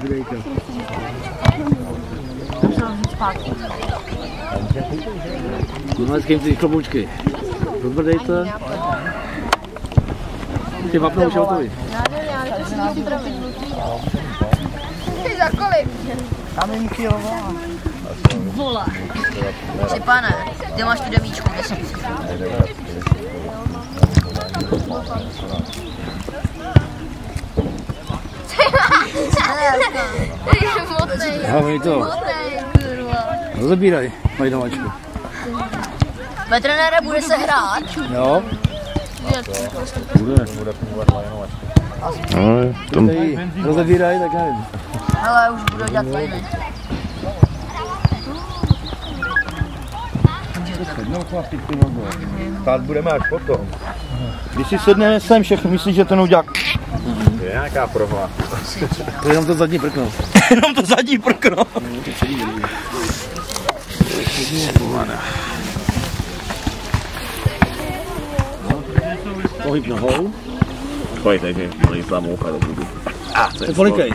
Videjte. No, s kým ty kloboučky? Rozbrdejte. Ty vapnou už hotový. Ty za kolik? Kamenky, jo. Vola. Pane, ty máš tu demíčku, kde jsi? Hlavně to. Rozebíraj, mají domačku. Ve trenére bude se hrát? Jo. Bude. Rozebíraj, tak nevím. Hele, už budu dělat fajny. Stát budeme až potom. Když si sedneme sem, všechno myslíš, že ten udělá. Je nějaká prohla. Jenom to zadní prkno. Jenom to zadní prkno. Pohyb nohou. Pojď, takže malý slamoucha do klubu. To polikej.